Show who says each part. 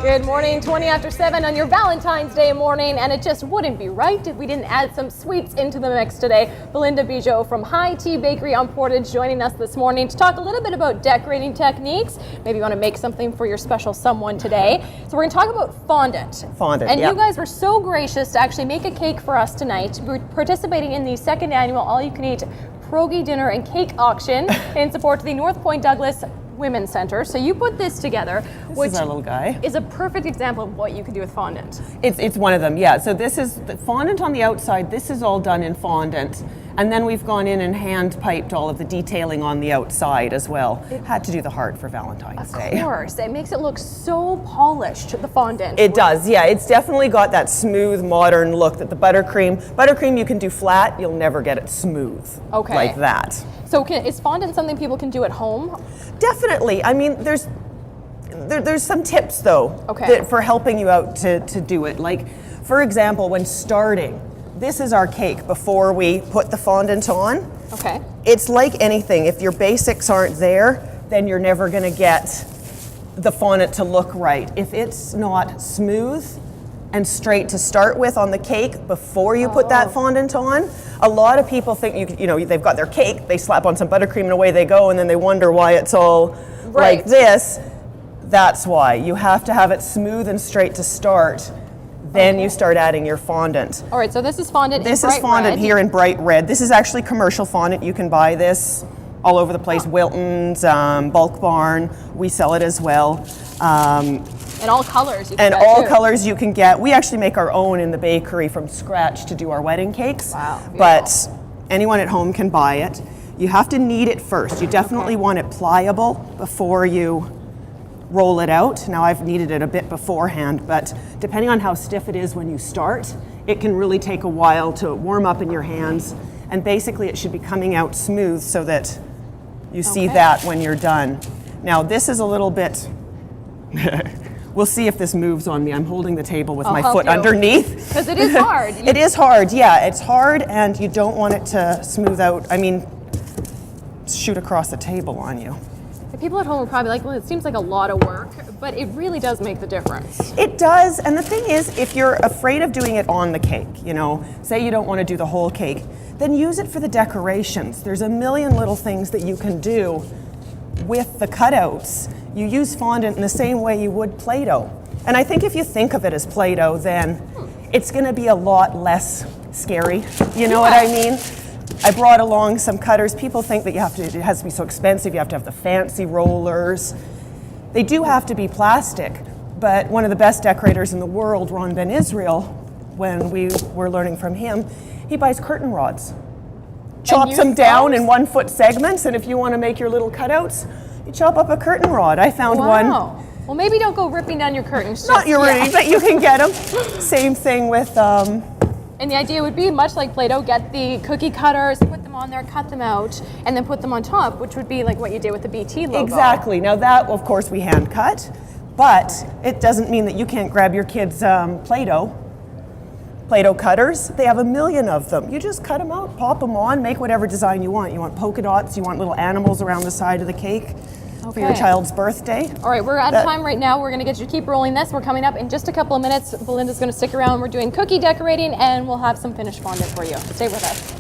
Speaker 1: Good morning, 20 after 7 on your Valentine's Day morning, and it just wouldn't be right if we didn't add some sweets into the mix today. Belinda Bigold from High Tea Bakery on Portage joining us this morning to talk a little bit about decorating techniques. Maybe you want to make something for your special someone today. So we're going to talk about fondant.
Speaker 2: Fondant,
Speaker 1: and
Speaker 2: yep.
Speaker 1: you guys were so gracious to actually make a cake for us tonight. We're participating in the second annual all-you-can-eat pierogi dinner and cake auction in support of the North Point Douglas Women's Center. So you put this together, which
Speaker 2: is our little guy.
Speaker 1: Is a perfect example of what you can do with fondant.
Speaker 2: It's one of them, yeah. So this is the fondant on the outside. This is all done in fondant. And then we've gone in and hand piped all of the detailing on the outside as well. Had to do the heart for Valentine's Day.
Speaker 1: Of course, it makes it look so polished, the fondant.
Speaker 2: It does, yeah. It's definitely got that smooth, modern look that the buttercream you can do flat, you'll never get it smooth.
Speaker 1: Okay.
Speaker 2: Like that.
Speaker 1: So is fondant something people can do at home?
Speaker 2: Definitely. I mean, there's some tips though for helping you out to do it. Like, for example, when starting, this is our cake before we put the fondant on.
Speaker 1: Okay.
Speaker 2: It's like anything. If your basics aren't there, then you're never going to get the fondant to look right. If it's not smooth and straight to start with on the cake before you put that fondant on, a lot of people think they've got their cake, they slap on some buttercream and away they go, and then they wonder why it's all like this. That's why. You have to have it smooth and straight to start. Then you start adding your fondant.
Speaker 1: All right, so this is fondant
Speaker 2: This is fondant here in bright red. This is actually commercial fondant. You can buy this all over the place. Wilton's, Bulk Barn, we sell it as well.
Speaker 1: And all colors you can
Speaker 2: And
Speaker 1: get
Speaker 2: all
Speaker 1: too.
Speaker 2: colors you can get. We actually make our own in the bakery from scratch to do our wedding cakes.
Speaker 1: Wow, beautiful.
Speaker 2: But anyone at home can buy it. You have to knead it first. You definitely want it pliable before you roll it out. Now I've kneaded it a bit beforehand, but depending on how stiff it is when you start, it can really take a while to warm up in your hands. And basically it should be coming out smooth so that you see that when you're done. Now this is a little bit, we'll see if this moves on me. I'm holding the table with my foot underneath.
Speaker 1: Because it is hard.
Speaker 2: It is hard, yeah. It's hard and you don't want it to smooth out. I mean, shoot across the table on you.
Speaker 1: The people at home are probably like, well, it seems like a lot of work, but it really does make the difference.
Speaker 2: It does, and the thing is, if you're afraid of doing it on the cake, say you don't want to do the whole cake, then use it for the decorations. There's a million little things that you can do with the cutouts. You use fondant in the same way you would Play-Doh. And I think if you think of it as Play-Doh, then it's going to be a lot less scary. You know what I mean? I brought along some cutters. People think that it has to be so expensive, you have to have the fancy rollers. They do have to be plastic, but one of the best decorators in the world, Ron Ben Israel, when we were learning from him, he buys curtain rods. Chops them down in 1 foot segments, and if you want to make your little cutouts, you chop up a curtain rod. I found one.
Speaker 1: Well, maybe don't go ripping down your curtains.
Speaker 2: Not your ring, but you can get them. Same thing with
Speaker 1: And the idea would be, much like Play-Doh, get the cookie cutters, put them on there, cut them out, and then put them on top, which would be like what you did with the BT logo.
Speaker 2: Exactly. Now that, of course, we hand cut, but it doesn't mean that you can't grab your kids' Play-Doh cutters. They have a million of them. You just cut them out, pop them on, make whatever design you want. You want polka dots, you want little animals around the side of the cake for your child's birthday.
Speaker 1: All right, we're out of time right now. We're going to get you to keep rolling this. We're coming up in just a couple of minutes. Belinda's going to stick around. We're doing cookie decorating, and we'll have some finished fondant for you. Stay with us.